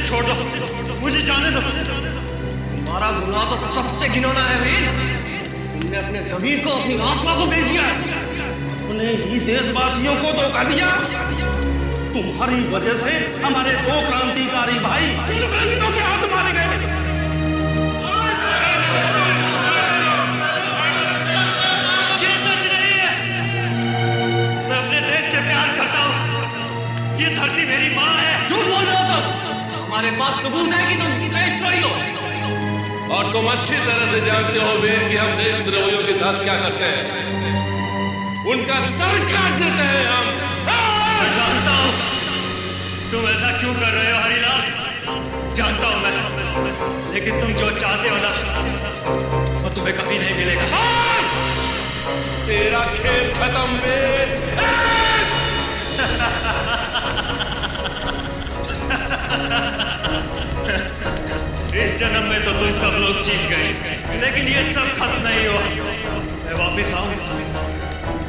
छोड़ दो, मुझे जाने दो। तुम्हारा गुनाह तो सबसे घिनौना है वीर। तुमने अपने ज़मीर को, अपनी आत्मा को बेच दिया, उन्हें ही देशवासियों को धोखा दिया। तुम्हारी वजह से हमारे 2 क्रांतिकारी भाई इंग्रजों के हाथ मारे गए। ये सच नहीं है। मैं अपने देश से प्यार करता हूँ। ये धरती मेरी माँ है। झूठ बोल रहे हो तुम। हमारे पास सबूत है कि तुम देशद्रोही हो। और तुम अच्छी तरह से जानते हो वीर कि हम देशद्रोहियों के साथ क्या करते हैं। उनका सर काट देते हैं हम। मैं जानता हूँ तुम ऐसा क्यों कर रहे हो हरिलाल, जानता हूँ मैं। लेकिन तुम जो चाहते हो ना, वो तुम्हें कभी नहीं मिलेगा। तेरा खेल खत्म वीर। इस जन्म में तो तुम सब लोग जीत गए, लेकिन ये सब खत्म नहीं हुआ।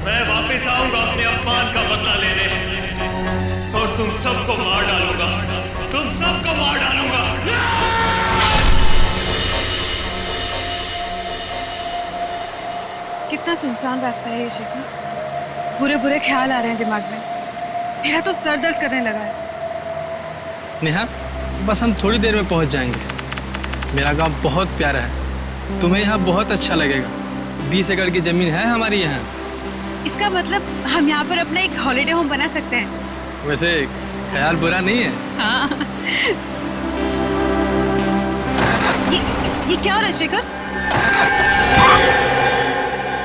मैं वापिस आऊंगा अपने अपमान का बदला लेने, और तुम सबको मार डालूंगा। तुम सबको मार डालूंगा। कितना सुनसान रास्ता है ये शेखर। बुरे बुरे ख्याल आ रहे हैं दिमाग में। मेरा तो सर दर्द करने लगा है। नेहा, बस हम थोड़ी देर में पहुंच जाएंगे। मेरा गांव बहुत प्यारा है, तुम्हें यहाँ बहुत अच्छा लगेगा। 20 एकड़ की जमीन है हमारी यहाँ। इसका मतलब हम यहाँ पर अपना एक हॉलिडे होम बना सकते हैं। वैसे ख्याल बुरा नहीं है। हाँ। ये क्या हो रहा है शेखर?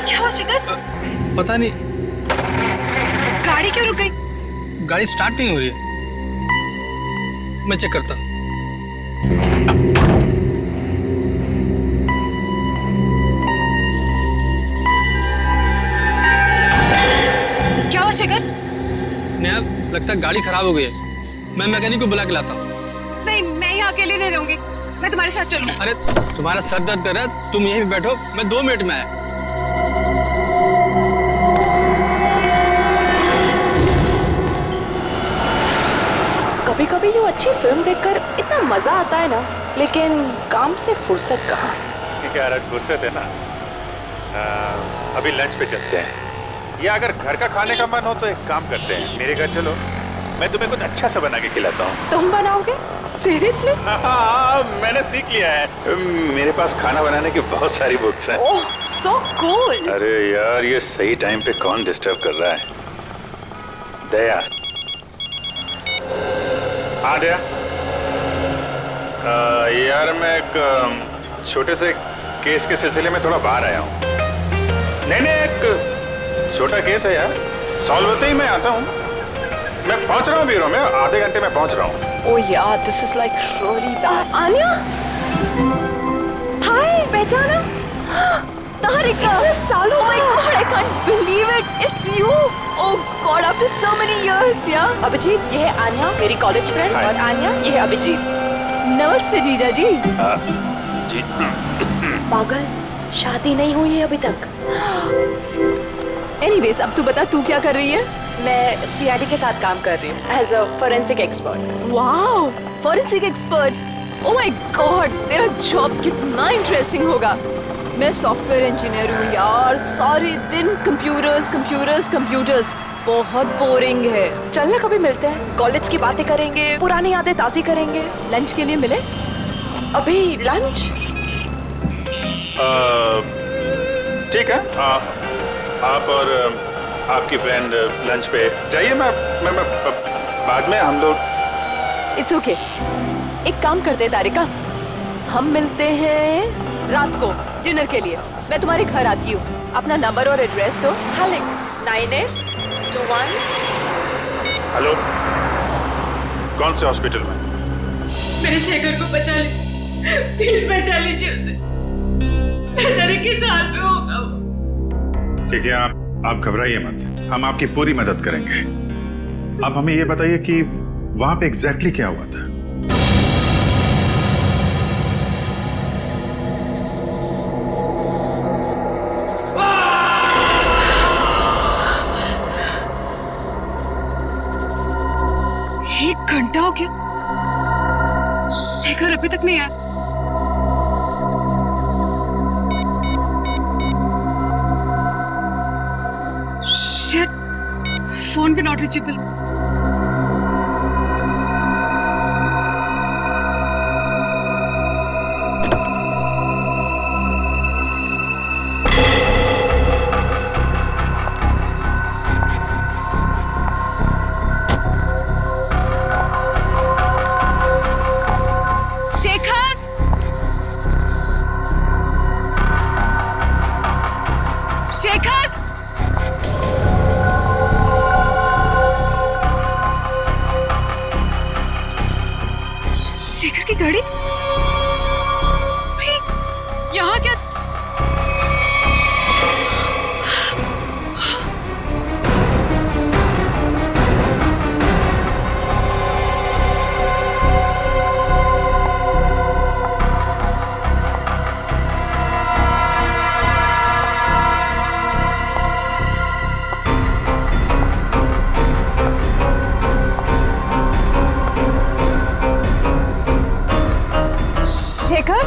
क्या हुआ शेखर? पता नहीं, गाड़ी क्यों रुक गई? गाड़ी स्टार्ट नहीं हो रही है। मैं चेक करता हूँ। क्या हुआ शेखर? नेहा, लगता है गाड़ी खराब हो गई है। मैं मैकेनिक को बुला के लाता हूँ। नहीं, मैं यहाँ अकेले नहीं रहूंगी। मैं तुम्हारे साथ चलूँ। अरे तुम्हारा सर दर्द कर रहा है, तुम यहीं पे बैठो, मैं 2 मिनट में आया। कभी कभी यूँ अच्छी फिल्म देखकर इतना मजा आता है ना, लेकिन काम से फुर्सत कहाँ। क्या फुर्सत है ना। अभी लंच पे चलते हैं, या अगर घर का खाने का मन हो तो एक काम करते हैं, मेरे घर चलो, मैं तुम्हें कुछ अच्छा सा बना के खिलाता हूँ। तुम बनाओगे? सीरियसली? हाँ, मैंने सीख लिया है। मेरे पास खाना बनाने की बहुत सारी बुक्स हैं। ओह, सो कूल। अरे यार, ये सही टाइम पे कौन डिस्टर्ब कर रहा है? दया। हाँ दया। यार मैं एक छोटे से केस के सिलसिले में थोड़ा बाहर आया हूँ। नहीं, एक छोटा केस है यार, सॉल्व होते ही मैं आता हूँ। मैं पहुँच रहा हूँ ब्यूरो में, आधे घंटे में पहुँच रहा हूँ। ओह यार, this is like really bad. Aanya, hi, पहचाना? तारिका, सालों। Oh my God, I can't believe it. It's you. Oh God, after so many years, yeah. Abhijit, ये है आन्या, मेरी कॉलेज फ्रेंड, और आन्या, ये है अभिजीत। नमस्ते जीजा जी। जी। पागल, शादी नहीं हुई है अभी तक। Anyways, अब तू बता, तू क्या कर रही है? मैं सीआईडी के साथ काम कर रही हूँ as a forensic expert. Wow, forensic expert. Oh my god, तेरा जॉब कितना इंटरेस्टिंग होगा। मैं सॉफ्टवेयर इंजीनियर हूँ यार, सारे दिन कंप्यूटर्स कंप्यूटर्स कंप्यूटर्स, बहुत बोरिंग है। चल ना, कभी मिलते हैं, कॉलेज की बातें करेंगे, पुरानी यादें ताज़ी करेंगे। लंच के लिए मिले? अभी लंच? ठीक है, आप और आपकी फ्रेंड लंच पे जाइए। मैं बाद में हम लोग। It's okay. एक काम करते हैं तारिका, हम मिलते हैं रात को डिनर के लिए। मैं तुम्हारे घर आती हूँ, अपना नंबर और एड्रेस दो। हाँ, 9821। हेलो, कौन से हॉस्पिटल में? मेरे शेखर को बचा लीजिए, प्लीज बचा लीजिए उसे। बेचारे किस हाल में होगा वो। ठीक है, आप घबराइए मत, हम आपकी पूरी मदद करेंगे। आप हमें ये बताइए कि वहां पे एग्जैक्टली क्या हुआ था? एक घंटा हो गया, शेखर अभी तक नहीं आया। शिट, फोन भी नॉट रीचेबल। शेखर, शेखर की गाड़ी यहाँ क्या? शेखर,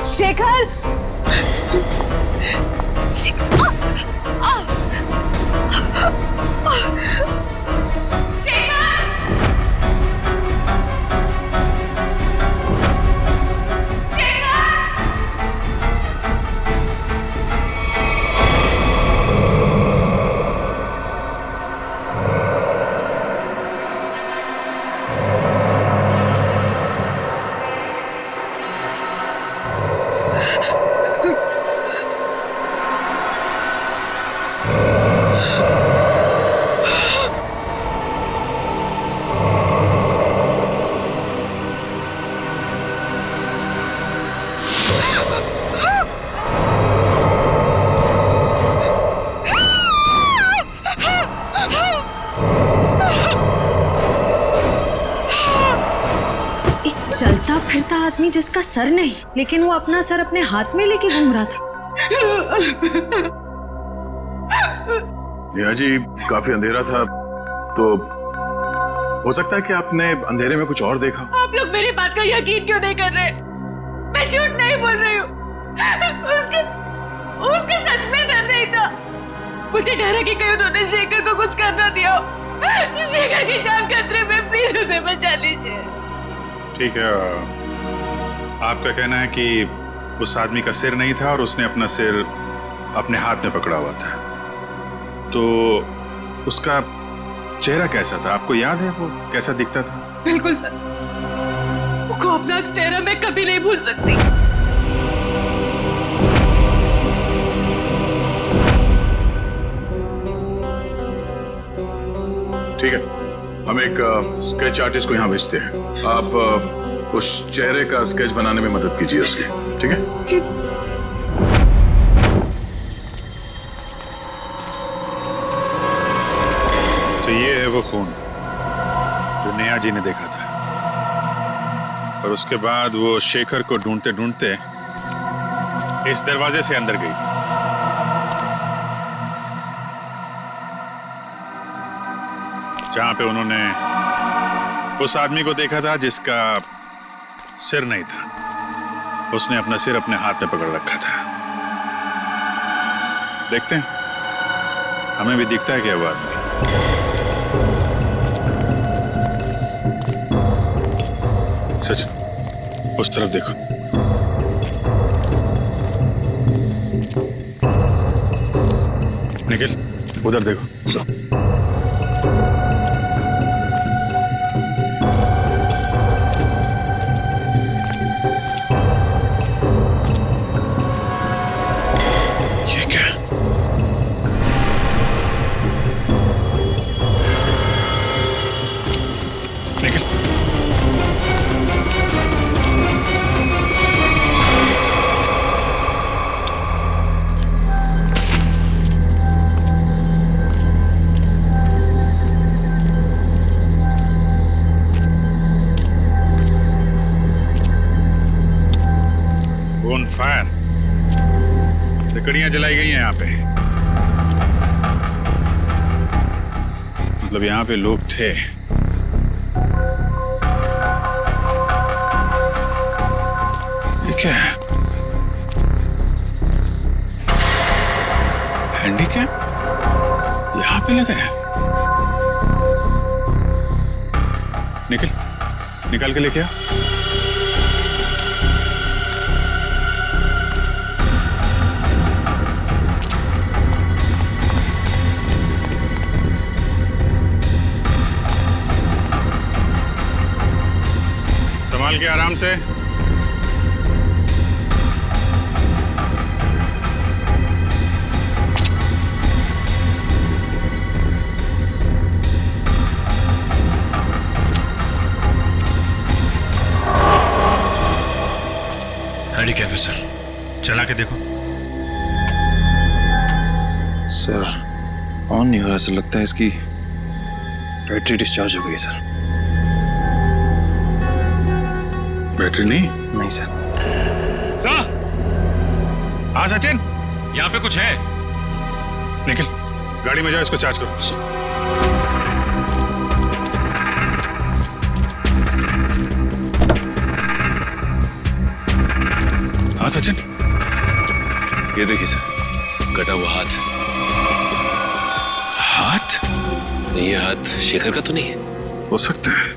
शेखर, चलता फिरता आदमी जिसका सर नहीं, लेकिन वो अपना सर अपने हाथ में लेके घूम रहा था। नेहा जी, काफी अंधेरा था, तो हो सकता है कि आपने अंधेरे में कुछ और देखा। आप लोग मेरी बात का यकीन क्यों नहीं कर रहे? मैं झूठ नहीं बोल रही हूँ। उसके सच में सर नहीं था। मुझे डर है कि कहीं उन्होंने शेखर को कुछ कर ना दिया हो। शेखर की जान खतरे में, प्लीज उसे बचा लीजिए। ठीक है, आपका कहना है कि उस आदमी का सिर नहीं था और उसने अपना सिर अपने हाथ में पकड़ा हुआ था, तो उसका चेहरा कैसा था? आपको याद है वो कैसा दिखता था? बिल्कुल सर, वो खौफनाक चेहरा मैं कभी नहीं भूल सकती। ठीक है, हम एक स्केच आर्टिस्ट को यहाँ भेजते हैं। आप उस चेहरे का स्केच बनाने में मदद कीजिए उसकी, ठीक है? जी। तो ये है वो खून जो नेहा जी ने देखा था, और उसके बाद वो शेखर को ढूंढते ढूंढते इस दरवाजे से अंदर गई थी। जहां पे उन्होंने उस आदमी को देखा था जिसका सिर नहीं था। उसने अपना सिर अपने हाथ में पकड़ रखा था। देखते हैं, हमें भी दिखता है क्या वो आदमी। सच, उस तरफ देखो। निखिल, उधर देखो। लकड़ियां जलाई गई हैं यहाँ पे। मतलब यहाँ पे लोग थे। ये क्या है? हैंडीकैप यहाँ पे लगा है। निकल के लेके आ। संभाल के आराम से। हैंडीकैप है सर, चला के देखो। सर ऑन नहीं हो रहा, सर लगता है इसकी बैटरी डिस्चार्ज हो गई है सर। बैटरी नहीं? नहीं सर। सर हाँ सचिन, यहाँ पे कुछ है। निखिल गाड़ी में जाओ, इसको चार्ज करो। हाँ सचिन, ये देखिए सर, कटा हुआ हाथ। हाथ? नहीं, ये हाथ शेखर का तो नहीं है। हो सकता है,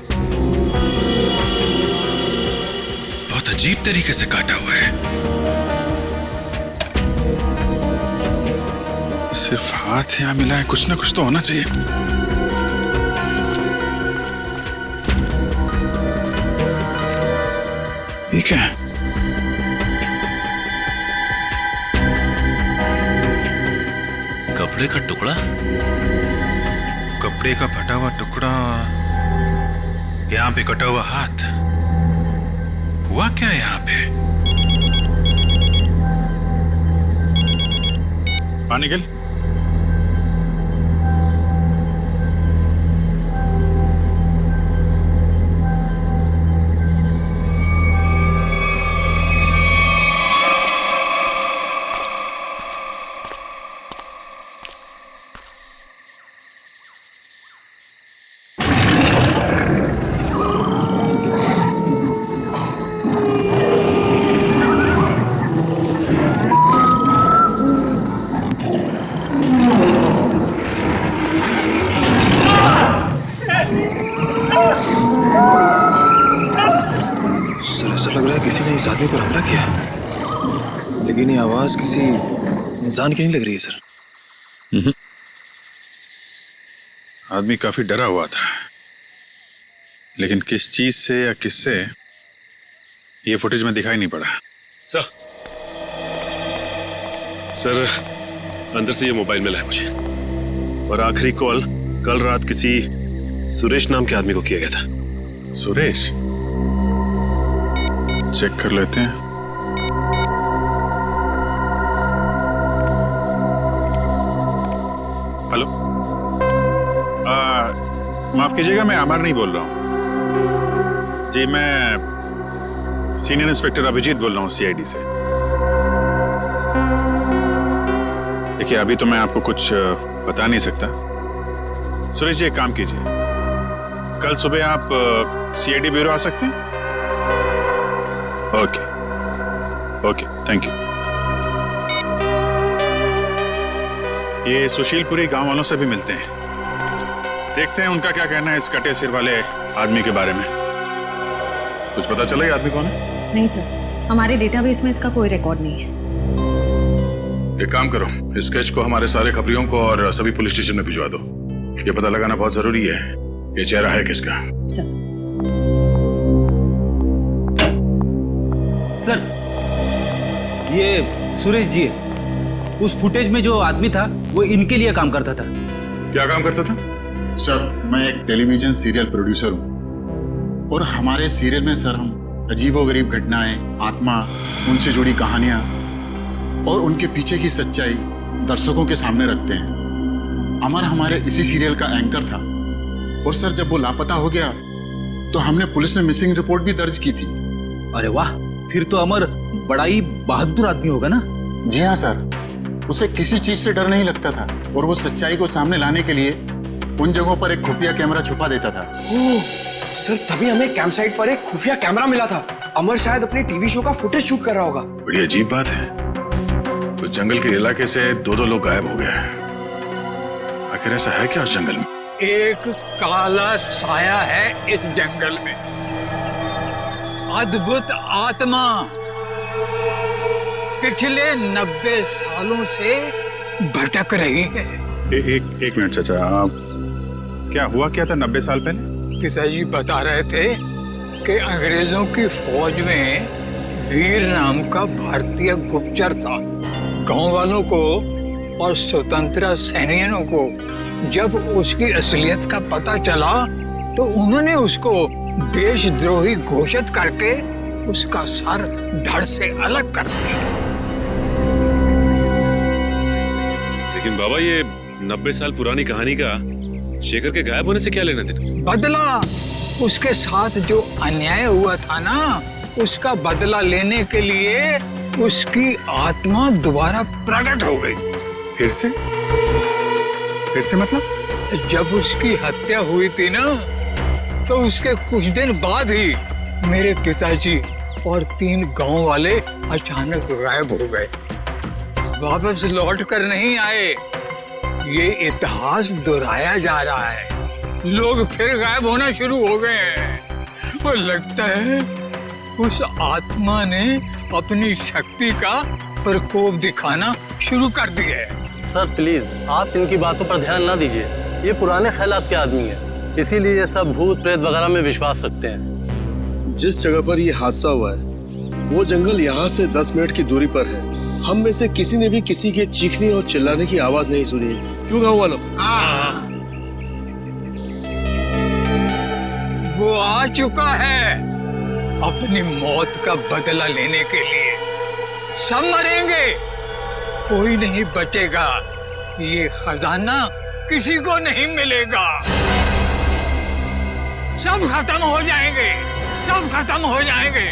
बहुत अजीब तरीके से काटा हुआ है। सिर्फ हाथ यहाँ मिला है, कुछ ना कुछ तो होना चाहिए। ये क्या है? कपड़े का टुकड़ा। कपड़े का फटा हुआ टुकड़ा, यहाँ पे कटा हुआ हाथ। हुआ क्या है यहाँ पे? हाँ निखिल, किसी ने इस आदमी पर हमला किया, लेकिन ये आवाज किसी इंसान की नहीं लग रही है सर। आदमी काफी डरा हुआ था, लेकिन किस चीज से या किससे ये फुटेज में दिखाई नहीं पड़ा। सर अंदर से ये मोबाइल मिला है मुझे, और आखिरी कॉल कल रात किसी सुरेश नाम के आदमी को किया गया था। सुरेश? चेक कर लेते हैं। हेलो, माफ कीजिएगा, मैं अमर नहीं बोल रहा हूँ जी। मैं सीनियर इंस्पेक्टर अभिजीत बोल रहा हूँ सीआईडी से। देखिए अभी तो मैं आपको कुछ बता नहीं सकता। सुरेश जी एक काम कीजिए, कल सुबह आप सीआईडी ब्यूरो आ सकते हैं? Okay okay, thank you. ये सुशीलपुरी गांव वालों से भी मिलते हैं, देखते हैं उनका क्या कहना है इस कटे सिर वाले आदमी के बारे में। कुछ पता चला ये आदमी कौन है? नहीं सर, हमारे डेटाबेस में इसका कोई रिकॉर्ड नहीं है। एक काम करो, इस स्केच को हमारे सारे खबरियों को और सभी पुलिस स्टेशन में भिजवा दो। ये पता लगाना बहुत जरूरी है ये चेहरा है किसका। सर ये सुरेश जी है। उस फुटेज में जो आदमी था वो इनके लिए काम करता था। क्या काम करता था? सर मैं एक टेलीविजन सीरियल प्रोड्यूसर हूँ, और हमारे सीरियल में सर हम अजीबोगरीब घटनाएं, आत्मा, उनसे जुड़ी कहानियां और उनके पीछे की सच्चाई दर्शकों के सामने रखते हैं। अमर हमारे इसी सीरियल का एंकर था, और सर जब वो लापता हो गया तो हमने पुलिस में मिसिंग रिपोर्ट भी दर्ज की थी। अरे वाह, फिर तो अमर बड़ा ही बहादुर आदमी होगा ना? जी हाँ सर, उसे किसी चीज से डर नहीं लगता था और वो सच्चाई को सामने लाने के लिए उन जगहों पर एक खुफिया कैमरा छुपा देता था। ओह, सर तभी हमें कैंप साइट पर एक खुफिया कैमरा मिला था। अमर शायद अपनी टीवी शो का फुटेज शूट कर रहा होगा। बड़ी अजीब बात है, उस जंगल के इलाके से दो लोग गायब हो गए। आखिर ऐसा है क्या उस जंगल में? एक काला साया है इस जंगल में, अद्भुत आत्मा पिछले 90 सालों से भटक रही है। एक मिनट चाचा, क्या हुआ क्या था 90 साल पहले? पिताजी बता रहे थे कि अंग्रेजों की फौज में वीर नाम का भारतीय गुप्तचर था। गांव वालों को और स्वतंत्रता सैनिकों को जब उसकी असलियत का पता चला तो उन्होंने उसको देशद्रोही घोषित करके उसका सर धड़ से अलग कर दिया। लेकिन बाबा, ये 90 साल पुरानी कहानी का शेखर के गायब होने से क्या लेना देना? बदला, उसके साथ जो अन्याय हुआ था ना, उसका बदला लेने के लिए उसकी आत्मा दोबारा प्रकट हो गई। फिर से मतलब? जब उसकी हत्या हुई थी ना, तो उसके कुछ दिन बाद ही मेरे पिताजी और 3 गांव वाले अचानक गायब हो गए। वापस लौट कर नहीं आए। ये इतिहास दोहराया जा रहा है। लोग फिर गायब होना शुरू हो गए हैं और लगता है उस आत्मा ने अपनी शक्ति का प्रकोप दिखाना शुरू कर दिया है। सर प्लीज, आप इनकी बातों पर ध्यान ना दीजिए। ये पुराने ख्यालात के आदमी है, इसीलिए ये सब भूत प्रेत वगैरह में विश्वास रखते हैं। जिस जगह पर ये हादसा हुआ है वो जंगल यहाँ से 10 मिनट की दूरी पर है। हम में से किसी ने भी किसी के चीखने और चिल्लाने की आवाज नहीं सुनी। क्यों गाँव वालों? वो आ चुका है अपनी मौत का बदला लेने के लिए। सब मरेंगे, कोई नहीं बचेगा। ये खजाना किसी को नहीं मिलेगा। सब खत्म हो जाएंगे, सब खत्म हो जाएंगे,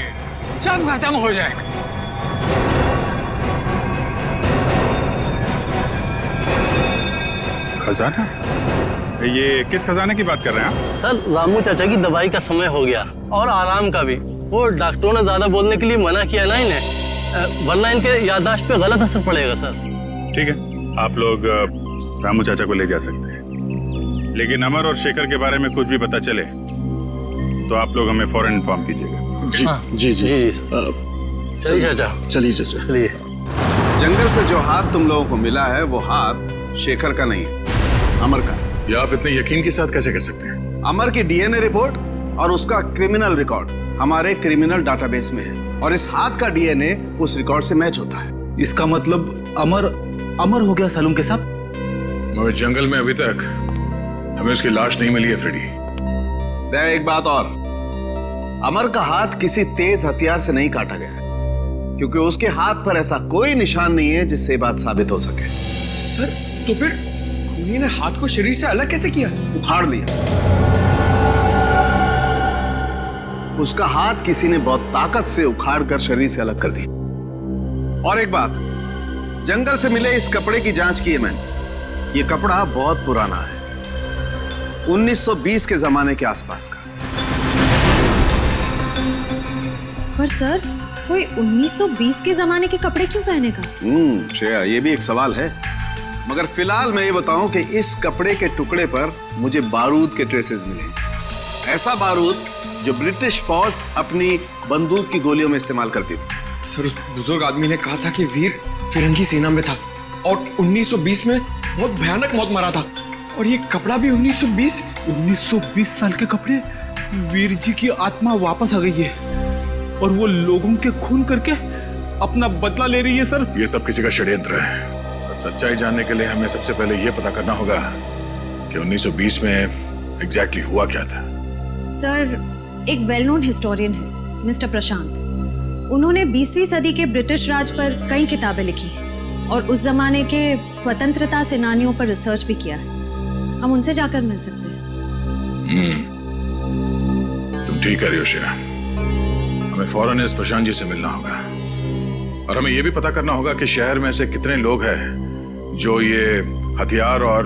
सब खत्म हो जाएंगे। खजाना? ये किस खजाने की बात कर रहे हैं आप? सर, रामू चाचा की दवाई का समय हो गया और आराम का भी। वो डॉक्टरों ने ज्यादा बोलने के लिए मना किया ना इन्हें, वरना इनके याददाश्त पे गलत असर पड़ेगा सर। ठीक है, आप लोग रामू चाचा को ले जा सकते हैं, लेकिन अमर और शेखर के बारे में कुछ भी पता चले तो आप लोग हमें फौरन इन्फॉर्म कीजिएगा। जी। चलिए चाचा, चलिए चाचा। चलिए। जंगल से जो हाथ तुम लोगों को मिला है वो हाथ शेखर का नहीं है, अमर का। ये आप इतने यकीन के साथ कैसे कह सकते हैं? अमर की डीएनए रिपोर्ट और उसका क्रिमिनल रिकॉर्ड हमारे क्रिमिनल डाटाबेस में है और इस हाथ का डीएनए उस रिकॉर्ड से मैच होता है। इसका मतलब अमर हो गया सालूम के साथ? मगर जंगल में अभी तक हमें उसकी लाश नहीं मिली है फ्रेडी। एक बात और, अमर का हाथ किसी तेज हथियार से नहीं काटा गया है, क्योंकि उसके हाथ पर ऐसा कोई निशान नहीं है जिससे बात साबित हो सके। सर, तो फिर खूनी ने हाथ को शरीर से अलग कैसे किया? उखाड़ लिया। उसका हाथ किसी ने बहुत ताकत से उखाड़ कर शरीर से अलग कर दिया। और एक बात, जंगल से मिले इस कपड़े की जांच की है मैंने। ये कपड़ा बहुत पुराना है, 1920 के जमाने के आसपास का। पर सर, कोई 1920 के जमाने के कपड़े क्यों पहनेगा? श्रेया, ये भी एक सवाल है। मगर फिलहाल मैं ये बताऊं कि इस कपड़े के टुकड़े पर मुझे बारूद के ट्रेसेस मिले। ऐसा बारूद जो ब्रिटिश फौज अपनी बंदूक की गोलियों में इस्तेमाल करती थी। सर, उस बुजुर्ग आदमी ने कहा था कि वीर फिरंगी सेना में था और 1920 में बहुत भयानक मौत मरा था। और ये कपड़ा भी 1920 साल के कपड़े। वीर जी की आत्मा वापस आ गई है और वो लोगों के खून करके अपना बदला ले रही है सर। ये सब किसी का षड्यंत्र है। सच्चाई जानने के लिए हमें सबसे पहले ये पता करना होगा कि 1920 में एग्जैक्टली हुआ क्या था। सर, एक वेल नोन हिस्टोरियन है मिस्टर प्रशांत। उन्होंने 20वीं सदी के ब्रिटिश राज पर कई किताबें लिखी हैं और उस जमाने के स्वतंत्रता सेनानियों पर रिसर्च भी किया है। हम उनसे जाकर मिल सकते हैं। तुम ठीक कह रही हो श्रेया। हमें फौरन इस प्रशांत जी से मिलना होगा और हमें यह भी पता करना होगा कि शहर में ऐसे कितने लोग हैं जो ये हथियार और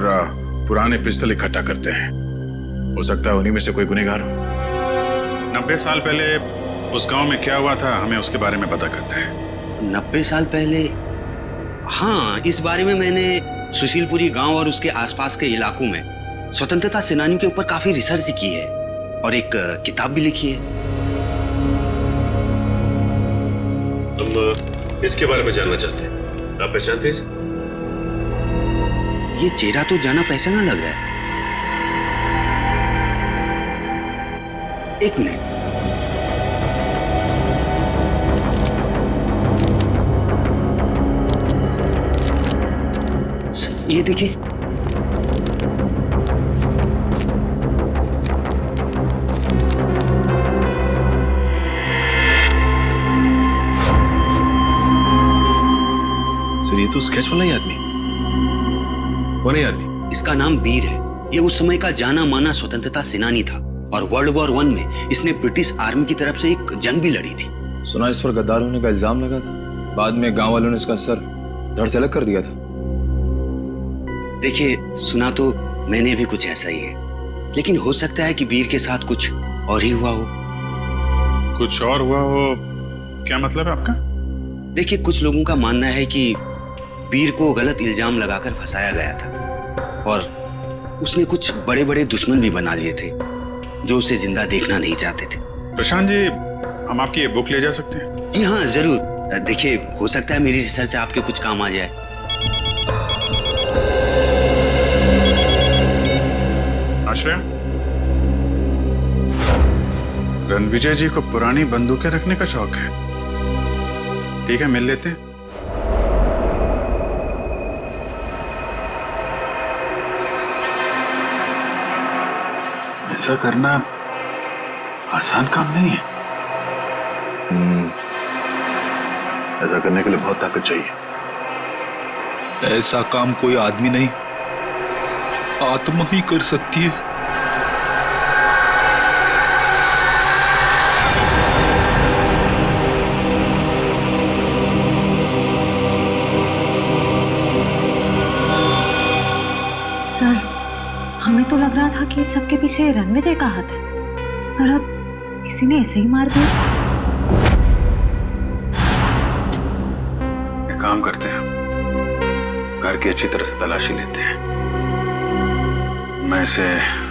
पुराने पिस्तल इकट्ठा करते हैं। हो सकता है उन्हीं में से कोई गुनहगार हो। 90 साल पहले उस गांव में क्या हुआ था, हमें उसके बारे में पता करना है। 90 साल पहले? हाँ, इस बारे में मैंने सुशीलपुरी गांव और उसके आसपास के इलाकों में स्वतंत्रता सेनानियों के ऊपर काफी रिसर्च की है और एक किताब भी लिखी है। तुम इसके बारे में जानना चाहते हैं? आप पहचानते हैं? ये चेहरा तो जाना पहचाना लग रहा है। एक मिनट। ये देखिए, सर ये तो स्केच वाला ही आदमी। कौन है ये आदमी? इसका नाम वीर है। ये उस समय का जाना माना स्वतंत्रता सेनानी था और वर्ल्ड वॉर 1 में इसने ब्रिटिश आर्मी की तरफ से एक जंग भी लड़ी थी। सुना इस पर गद्दार होने का इल्जाम लगा था, बाद में गांव वालों ने इसका सर धड़ से अलग कर दिया था। देखिए, सुना तो मैंने भी कुछ ऐसा ही है, लेकिन हो सकता है कि वीर के साथ कुछ और ही हुआ हो। कुछ और हुआ हो? क्या मतलब है आपका? देखिए, कुछ लोगों का मानना है कि वीर को गलत इल्जाम लगाकर फंसाया गया था और उसने कुछ बड़े बड़े दुश्मन भी बना लिए थे जो उसे जिंदा देखना नहीं चाहते थे। प्रशांत जी, हम आपकी ये बुक ले जा सकते हैं? जी हाँ, जरूर। देखिए, हो सकता है मेरी रिसर्च आपके कुछ काम आ जाए। आश्रय, रणविजय जी को पुरानी बंदूकें रखने का शौक है। ठीक है, मिल लेते हैं। ऐसा करना आसान काम नहीं है। ऐसा करने के लिए बहुत ताकत चाहिए। ऐसा काम कोई आदमी नहीं, आत्मा ही कर सकती है। सर, हमें तो लग रहा था कि सबके पीछे रणविजय का हाथ है, पर अब किसी ने ऐसे ही मार दिया। एक काम करते हैं, घर की अच्छी तरह से तलाशी लेते हैं। मैं इसे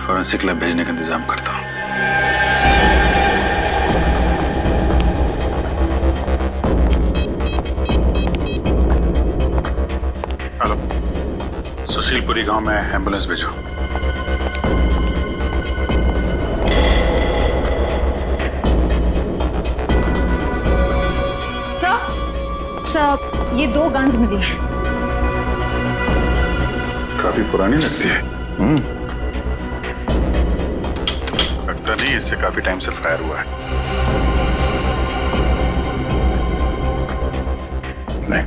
फॉरेंसिक लैब भेजने का इंतजाम करता हूँ। हेलो, सुशीलपुरी गांव में एम्बुलेंस भेजो। सर, ये 2 गन्स मिली हैं। काफी पुरानी लगती है। लगता नहीं इससे काफी टाइम से फायर हुआ है। नहीं,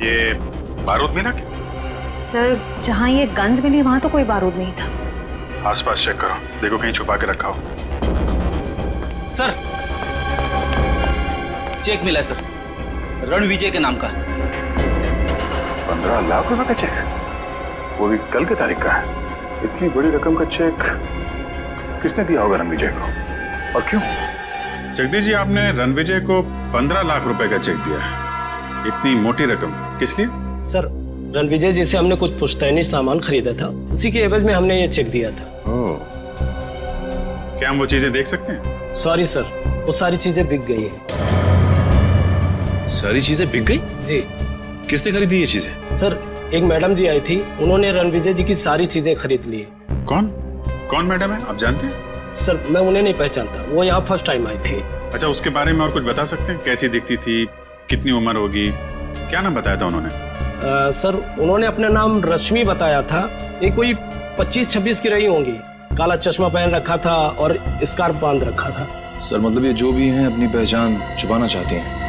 ये बारूद मिला क्या? सर, जहाँ ये गन्स मिली वहां तो कोई बारूद नहीं था। आसपास चेक करो, देखो कहीं छुपा के रखा हो। सर, चेक मिला है सर, रणविजय के नाम का। 15 लाख रुपए का चेक, वो भी कल की तारीख का है। इतनी बड़ी रकम का चेक किसने दिया होगा रणविजय को, और क्यों? जगदीश जी, आपने रणविजय को 15 लाख रुपए का चेक दिया है। इतनी मोटी रकम किस लिए? सर, रणविजय जी से हमने कुछ पुश्तैनी सामान खरीदा था, उसी के एवज में हमने ये चेक दिया था। ओह, क्या हम वो चीजें देख सकते हैं? सॉरी सर, वो सारी चीजें बिक गई हैं। सारी चीजें बिक गई? जी। किसने खरीदी ये चीजें? सर, एक मैडम जी आई थी, उन्होंने रणविजय जी की सारी चीजें खरीद ली। कौन मैडम है, आप जानते हैं? सर, मैं उन्हें नहीं पहचानता, वो यहाँ फर्स्ट टाइम आई थी। अच्छा, उसके बारे में और कुछ बता सकते हैं? कैसी दिखती थी, कितनी उम्र होगी, क्या नाम बताया था उन्होंने? सर, उन्होंने अपना नाम रश्मि बताया था। ये कोई 25-26 की रही होंगी। काला चश्मा पहन रखा था और स्कार्फ बांध रखा था। सर, मतलब ये जो भी हैं अपनी पहचान छुपाना चाहते हैं।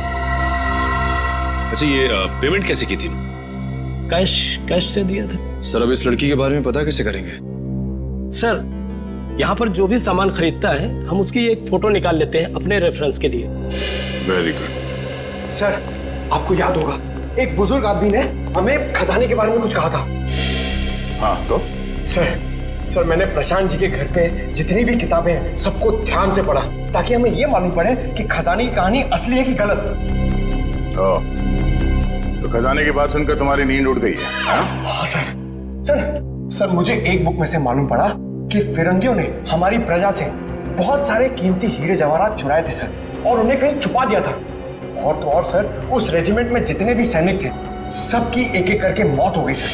अच्छा, ये पेमेंट कैसे की थी? कैश से दिया था। सर, अब इस लड़की के बारे में पता कैसे करेंगे? सर, यहाँ पर जो भी सामान खरीदता है हम उसकी एक फोटो निकाल लेते हैं अपने रेफरेंस के लिए। Very good. सर, आपको याद होगा एक बुजुर्ग आदमी ने हमें खजाने के बारे में कुछ कहा था। हाँ तो? सर मैंने प्रशांत जी के घर पे जितनी भी किताबें हैं सबको ध्यान से पढ़ा ताकि हमें यह मालूम पड़े कि खजाने की कहानी असली है कि गलत। तो खजाने की बात सुनकर तुम्हारी नींद उड़ गई है? हाँ सर मुझे एक बुक में से मालूम पड़ा कि फिरंगियों ने हमारी प्रजा से बहुत सारे कीमती हीरे जवाहरात चुराए थे सर, और उन्हें कहीं छुपा दिया था। और तो और सर, उस रेजिमेंट में जितने भी सैनिक थे सबकी एक एक करके मौत हो गई सर,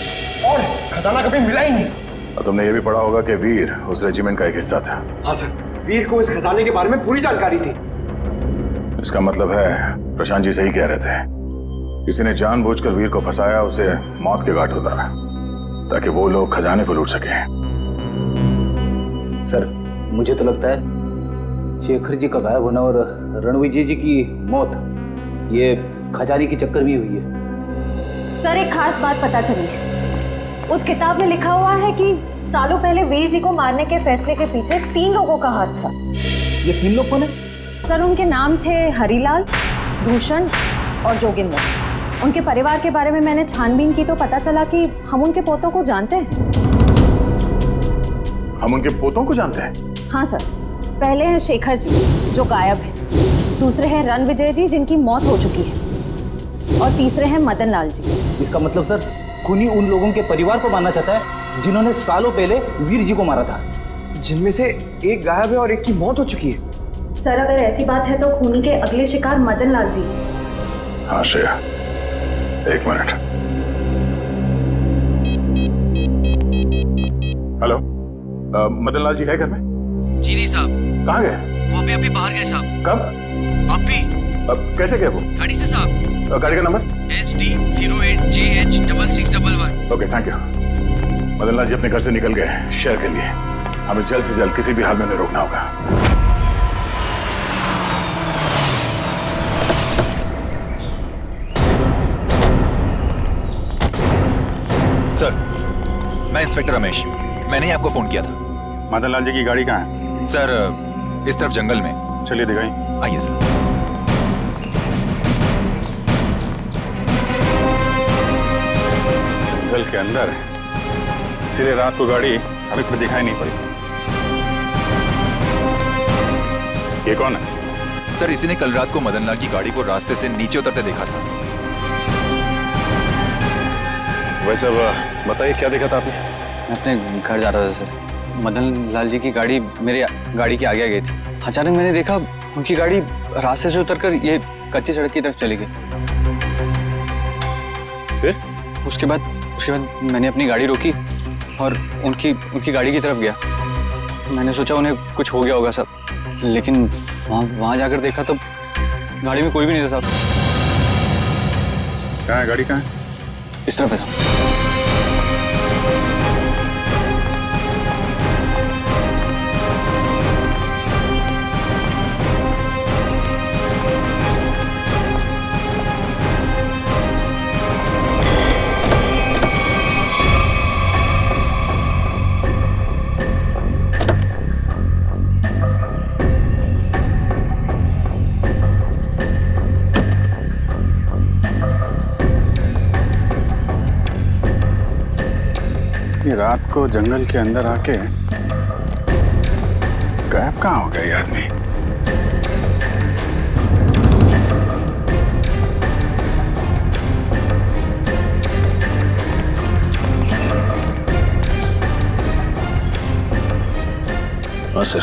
और खजाना कभी मिला ही नहीं। और तुमने ये भी पढ़ा होगा कि वीर उस रेजिमेंट का एक हिस्सा था। हाँ सर, वीर को इस खजाने के बारे में पूरी जानकारी थी। इसका मतलब है प्रशांत जी सही कह रहे थे, किसी ने जानबूझकर वीर को फंसाया, उसे मौत के घाट उतारा ताकि वो लोग खजाने को लूट सके। सर मुझे तो लगता है शेखर जी का गायब होना और रणविजय जी की मौत ये खजाने की चक्कर में हुई है। सर एक खास बात पता चली, उस किताब में लिखा हुआ है कि सालों पहले वीर जी को मारने के फैसले के पीछे 3 लोगों का हाथ था। ये 3 लोग कौन है? सर उनके नाम थे हरिलाल, भूषण और जोगिंदर। उनके परिवार के बारे में मैंने छानबीन की तो पता चला कि हम उनके पोतों को जानते हैं। हम उनके पोतों को जानते हैं? हाँ सर, पहले हैं शेखर जी जो गायब है, दूसरे हैं रणविजय जी जिनकी मौत हो चुकी है, और तीसरे हैं मदन लाल जी। इसका मतलब सर खूनी उन लोगों के परिवार को मारना चाहता है जिन्होंने सालों पहले वीर जी को मारा था, जिनमें से एक गायब है और एक की मौत हो चुकी है। सर अगर ऐसी बात है तो खूनी के अगले शिकार मदन लाल जी। हाँ श्रेया, एक मिनट। हेलो, मदन लाल जी है घर में? जी नहीं साहब। कहाँ गए? वो भी अभी बाहर गए साहब। कब? अभी। अब कैसे गए वो? गाड़ी से साहब। गाड़ी का नंबर? SD08JH6661। Okay thank you. Madan Lal ji अपने घर से निकल गए शहर के लिए, हमें जल्द से जल्द किसी भी हाल में उन्हें रोकना होगा। सर मैं इंस्पेक्टर रमेश, मैंने ही आपको फोन किया था। मदन लाल जी की गाड़ी कहाँ है? सर इस तरफ जंगल में। चलिए दिखाई। आइए सर। जंगल के अंदर है, इसलिए रात को गाड़ी सड़क पर दिखाई नहीं पड़ी। ये कौन है? सर इसी ने कल रात को मदन लाल की गाड़ी को रास्ते से नीचे उतरते देखा था। वैसे अब बताइए क्या देखा था आपने? मैं अपने घर जा रहा था सर, मदन लाल जी की गाड़ी मेरे गाड़ी के आगे आ गई थी। अचानक मैंने देखा उनकी गाड़ी रास्ते से उतरकर ये कच्ची सड़क की तरफ चली गई। फिर? उसके बाद मैंने अपनी गाड़ी रोकी और उनकी गाड़ी की तरफ गया। मैंने सोचा उन्हें कुछ हो गया होगा साहब, लेकिन वहाँ जाकर देखा तो गाड़ी में कोई भी नहीं था साहब। कहाँ है गाड़ी? कहाँ है? इस तरफ है साहब। रात को जंगल के अंदर आके गायब कहाँ हो गया ये आदमी? हाँ सर,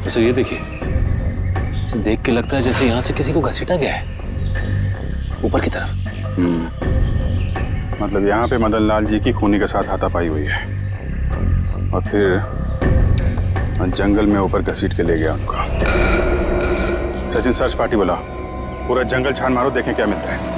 सर ये देखिए, इसे देख के लगता है जैसे यहाँ से किसी को घसीटा गया है ऊपर की तरफ। मतलब यहाँ पे मदन लाल जी की खूनी के साथ हाथापाई हुई है और फिर जंगल में ऊपर घसीट के ले गया उनको। सचिन सर्च पार्टी बोला, पूरा जंगल छान मारो, देखें क्या मिलता है।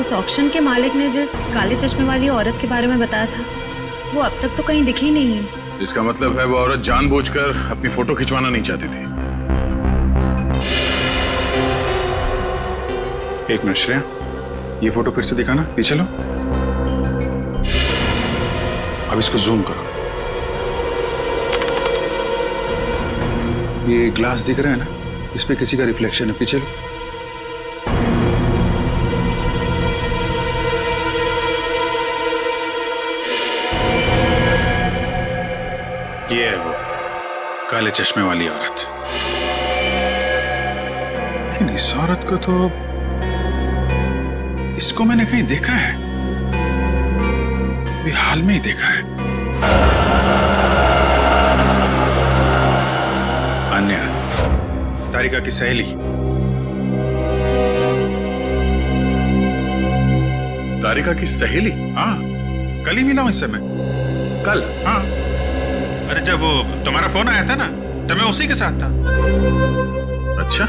उस ऑक्शन के मालिक ने जिस काले चश्मे वाली औरत के बारे में बताया था वो अब तक तो कहीं दिखी नहीं है। इसका मतलब है वो औरत जानबूझकर अपनी फोटो खिंचवाना नहीं चाहती थी। एक मिनट श्रेया, ये फोटो फिर से दिखाना, पीछे लो। अब इसको जूम करो। ये ग्लास दिख रहा है ना, इस पे किसी का रिफ्लेक्शन है, पीछे लो। ये है वो काले चश्मे वाली औरत। लेकिन इस औरत को तो, इसको मैंने कहीं देखा है, अभी हाल में ही देखा है। अन्या, तारिका की सहेली। तारिका की सहेली? हाँ, कल ही मिला हूं इससे मैं। कल? हाँ। अरे जब वो तुम्हारा फोन आया था ना, तो मैं उसी के साथ था। अच्छा,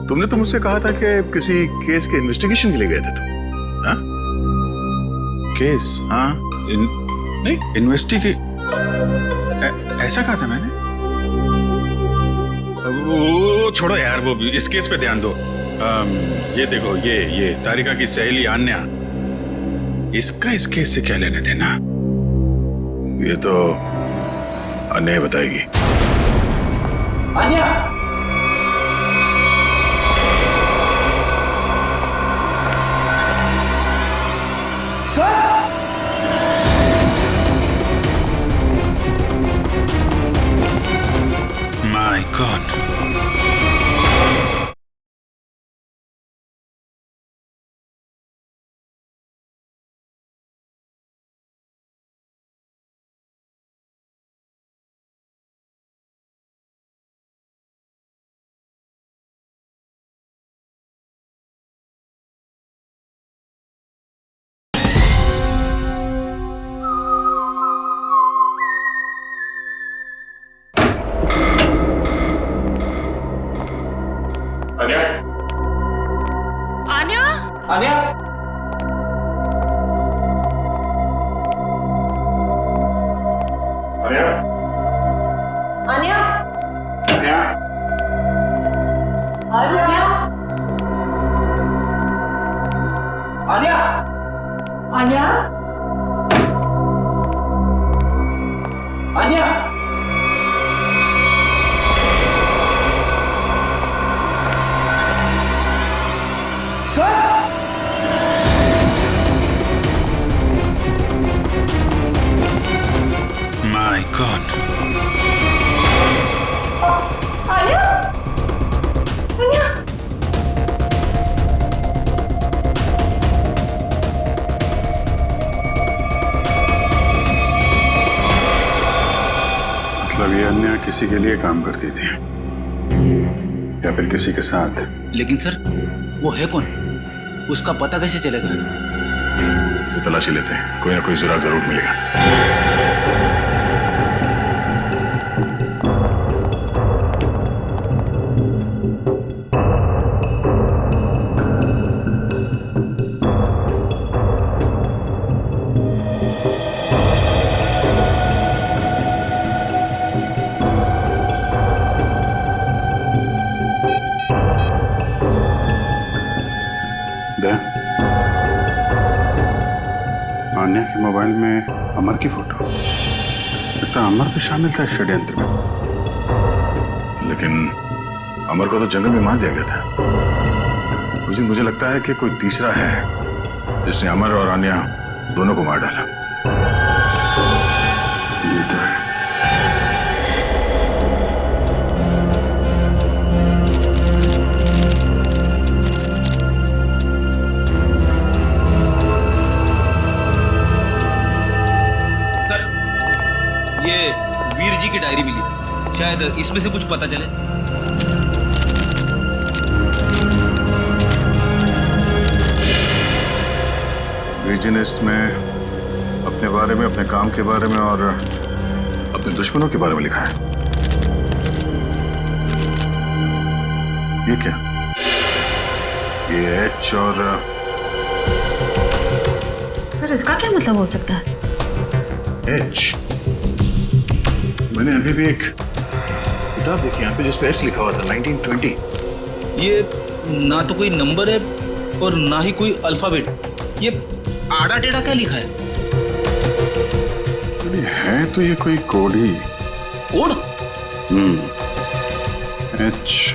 तुमने तो मुझसे कहा था कि किसी केस के इन्वेस्टिगेशन के लिए गए थे तुम। हाँ? केस? हाँ, नहीं इन्वेस्टिगे, ऐसा कहा था मैंने। वो छोड़ो यार, वो इस केस पे ध्यान दो। ये देखो, ये तारिका की सहेली अन्या, इसका इस केस से क्या लेने देना? ये तो अन्या बताएगी। अन्या! My God. Anya? Anya! Anya? Anya! Anya? Anya! Anya? Anya? Anya? My God. अन्या! अन्या! मतलब ये अन्या किसी के लिए काम करती थी या फिर किसी के साथ? लेकिन सर, वो है कौन? उसका पता कैसे चलेगा? तो तलाशी लेते हैं, कोई ना कोई सुराग जरूर मिलेगा। अन्या के मोबाइल में अमर की फोटो, लगता अमर भी शामिल था इस षड्यंत्र में। लेकिन अमर को तो जंगल में मार दिया गया था। उस दिन मुझे लगता है कि कोई तीसरा है जिसने अमर और अन्या दोनों को मार डाला। ये तो है। ये वीर जी की डायरी मिली, शायद इसमें से कुछ पता चले। वीर जी ने इसमें अपने बारे में, अपने काम के बारे में और अपने दुश्मनों के बारे में लिखा है। ये क्या? ये एच और सर इसका क्या मतलब हो सकता है? एच, मैंने अभी भी एक किताब देखी यहाँ पे जिस पे एच लिखा हुआ था, 1920। ये ना तो कोई नंबर है और ना ही कोई अल्फाबेट। ये आड़ा टेढ़ा क्या लिखा है? है तो ये कोई कोड ही। कोड? एच,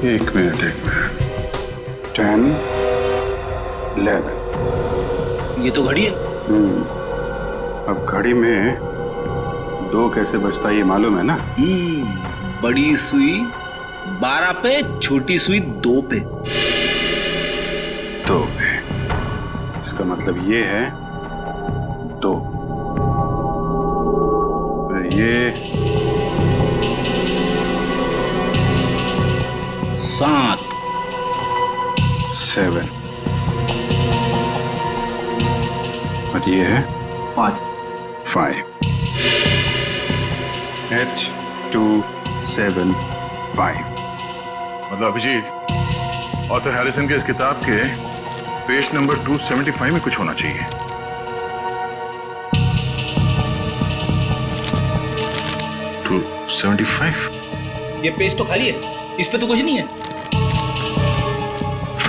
एक मिनट 10, 11। ये तो घड़ी है। अब घड़ी में 2 कैसे बजता है ये मालूम है ना? बड़ी सुई 12 पे, छोटी सुई 2 पे। 2 पे, इसका मतलब ये है 2। ये 7, 7 और ये है 5। H 2 7 5। मतलब अभिजीत, ऑथर हैरिसन के इस किताब के पेज नंबर 275 में कुछ होना चाहिए। टू 75? ये पेज तो खाली है, इस पे तो कुछ नहीं है।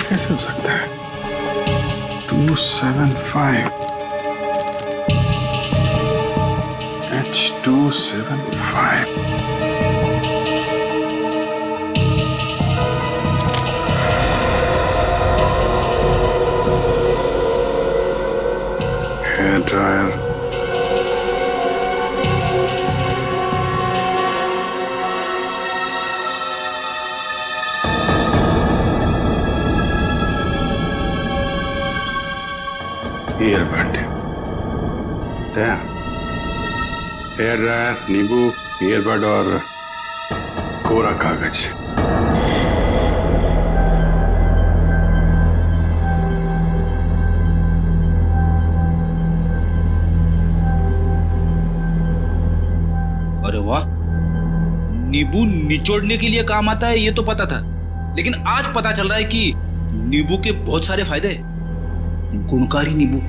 कैसे हो सकता है? 275 H 275। Hair dryer, earbud, hair dryer, नींबू, ईयरबड और कोरा कागज। अरे वाह, नींबू निचोड़ने के लिए काम आता है ये तो पता था, लेकिन आज पता चल रहा है कि नींबू के बहुत सारे फायदे हैं। गुणकारी नींबू।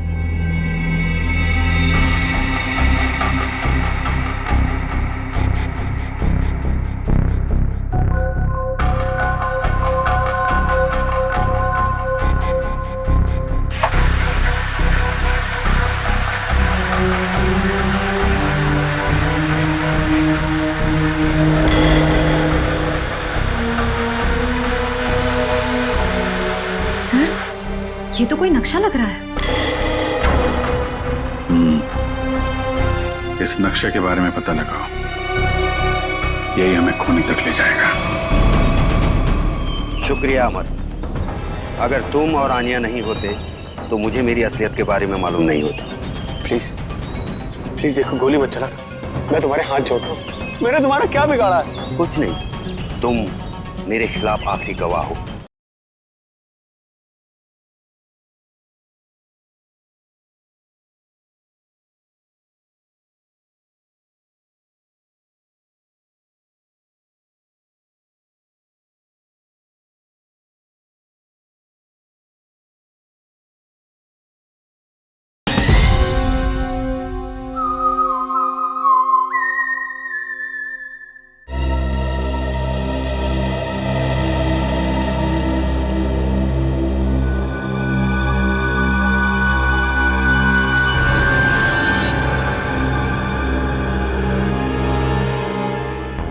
सर, ये तो कोई नक्शा लग रहा है। इस नक्शे के बारे में पता लगाओ, यही हमें खूनी तक ले जाएगा। शुक्रिया अमर। अगर तुम और आनिया नहीं होते तो मुझे मेरी असलियत के बारे में मालूम नहीं होता। प्लीज प्लीज देखो, गोली मत चला, मैं तुम्हारे हाथ जोड़ता हूँ। मैंने तुम्हारा क्या बिगाड़ा है? कुछ नहीं, तुम मेरे खिलाफ आखिरी गवाह हो।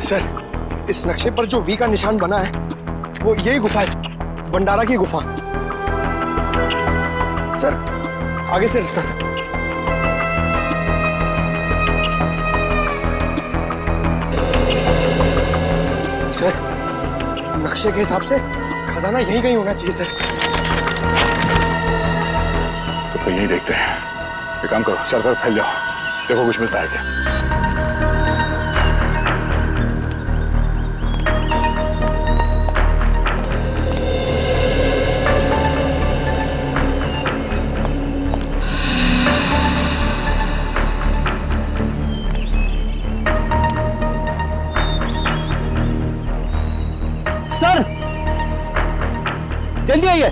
सर, इस नक्शे पर जो वी का निशान बना है वो यही गुफा है, भंडारा की गुफा। सर, आगे से रास्ता सर। सर, नक्शे के हिसाब से खजाना यहीं कहीं होना चाहिए सर। तो यहीं देखते हैं। एक काम करो, चारों तरफ फैल जाओ, देखो कुछ मिलता है क्या। जल्दी आइए।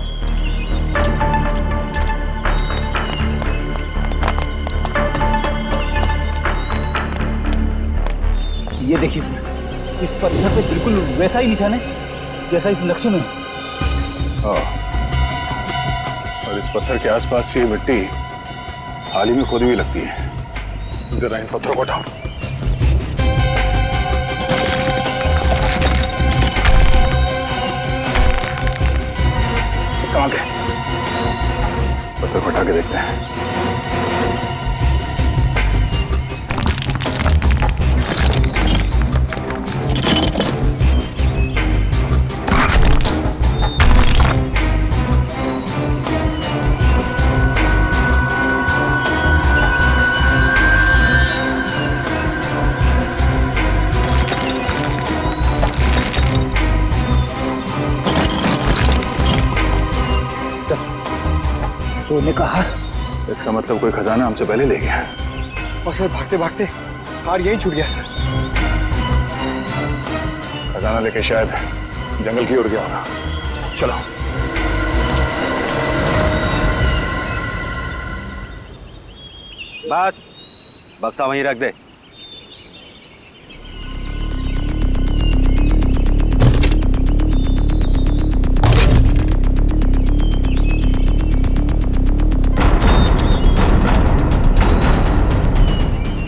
ये देखिए सर, इस पत्थर पे बिल्कुल वैसा ही निशान है जैसा इस नक्शे में है। और इस पत्थर के आसपास ये मिट्टी हाल ही में खोदी हुई लगती है। जरा इन पत्थरों को हटाओ। संभाल के पत्थर को हटा के देखते हैं। सोने का हार। इसका मतलब कोई खजाना हमसे पहले ले गया। और सर भागते भागते हार यहीं छूट गया सर। खजाना लेके शायद जंगल की ओर गया होगा। चलो। बस बक्सा वहीं रख दे।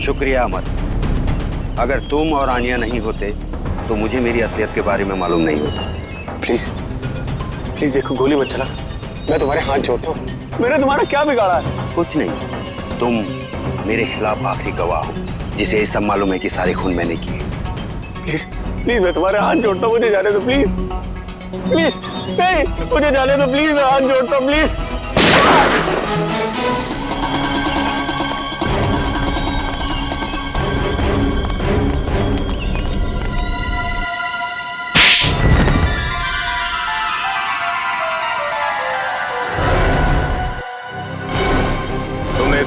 शुक्रिया अमर। अगर तुम और आनिया नहीं होते तो मुझे मेरी असलियत के बारे में मालूम नहीं होता। प्लीज प्लीज देखो, गोली मत चला। मैं तुम्हारे हाथ जोड़ता हूँ। मैंने तुम्हारा क्या बिगाड़ा है? कुछ नहीं, तुम मेरे खिलाफ आखिरी गवाह हो जिसे ये सब मालूम है कि सारे खून मैंने किए। प्लीज प्लीज मैं तुम्हारे हाथ जोड़ता हूँ, मुझे जाने दो प्लीज। प्लीज नहीं, मुझे जाने दो प्लीज, मैं हाथ जोड़ता हूँ प्लीज।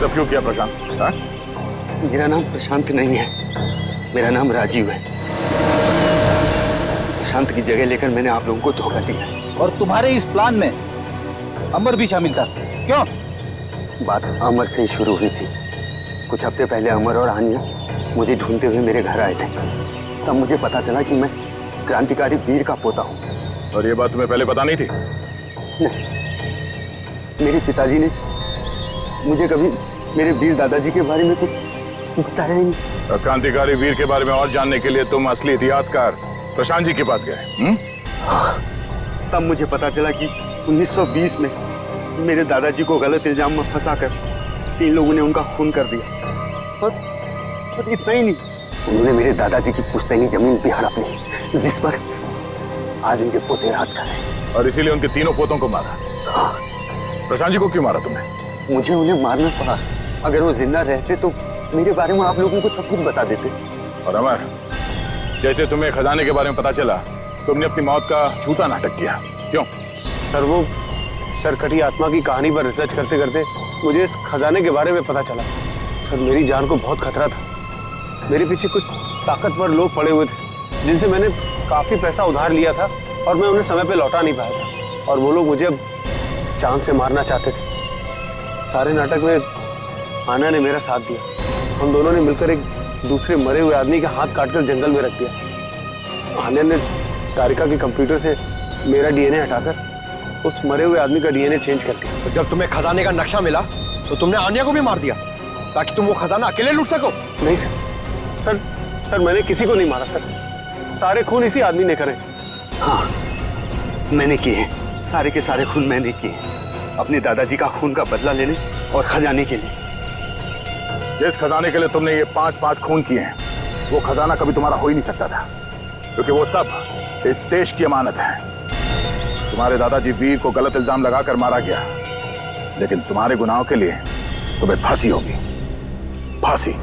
सब क्यों किया प्रशांत? हाँ? मेरा नाम प्रशांत नहीं है, मेरा नाम राजीव है। प्रशांत की जगह लेकर मैंने आप लोगों को धोखा दिया। और तुम्हारे इस प्लान में अमर भी शामिल था, क्यों? बात अमर से ही शुरू हुई थी। कुछ हफ्ते पहले अमर और आनिया मुझे ढूंढते हुए मेरे घर आए थे। तब मुझे पता चला कि मैं क्रांतिकारी वीर का पोता हूँ। और ये बात तुम्हें पहले पता नहीं थी? नहीं, मेरे पिताजी ने मुझे कभी मेरे वीर दादाजी के बारे में कुछ बताया ही नहीं। क्रांतिकारी वीर के बारे में और जानने के लिए तुम असली इतिहासकार प्रशांत जी के पास गए? हाँ, तब मुझे पता चला कि 1920 में मेरे दादाजी को गलत इल्जाम में फंसाकर 3 लोगों ने उनका खून कर दिया। और इतना ही नहीं, उन्होंने मेरे दादाजी की पुश्तैनी जमीन भी हड़प ली, जिस पर आज उनके पोते राज कर रहे हैं। और इसीलिए उनके तीनों पोतों को मारा? हाँ। प्रशांत जी को क्यों मारा तुमने? मुझे उन्हें मारना पड़ा। अगर वो जिंदा रहते तो मेरे बारे में आप लोगों को सब कुछ बता देते। और अमर, जैसे तुम्हें खजाने के बारे में पता चला, तुमने अपनी मौत का झूठा नाटक किया, क्यों? सर, वो सरकटी आत्मा की कहानी पर रिसर्च करते करते मुझे खजाने के बारे में पता चला। सर, मेरी जान को बहुत खतरा था। मेरे पीछे कुछ ताकतवर लोग पड़े हुए थे जिनसे मैंने काफी पैसा उधार लिया था और मैं उन्हें समय पे लौटा नहीं पाया था। और वो लोग मुझे अब जान से मारना चाहते थे। सारे नाटक में आना ने मेरा साथ दिया। हम दोनों ने मिलकर एक दूसरे मरे हुए आदमी का हाथ काटकर जंगल में रख दिया। आना ने तारिका के कंप्यूटर से मेरा डीएनए हटाकर उस मरे हुए आदमी का डीएनए चेंज कर दिया। तो जब तुम्हें खजाने का नक्शा मिला तो तुमने आनिया को भी मार दिया ताकि तुम वो खजाना अकेले लूट सको? नहीं सर, मैंने किसी को नहीं मारा सर। सारे खून इसी आदमी ने करे। हाँ, मैंने किए। सारे के सारे खून मैंने किए, अपने दादाजी का खून का बदला लेने और खजाने के लिए। जिस खजाने के लिए तुमने ये 5-5 खून किए हैं, वो खजाना कभी तुम्हारा हो ही नहीं सकता था, क्योंकि वो सब इस देश की अमानत है। तुम्हारे दादाजी वीर को गलत इल्जाम लगाकर मारा गया, लेकिन तुम्हारे गुनाहों के लिए तुम्हें फांसी होगी। फांसी।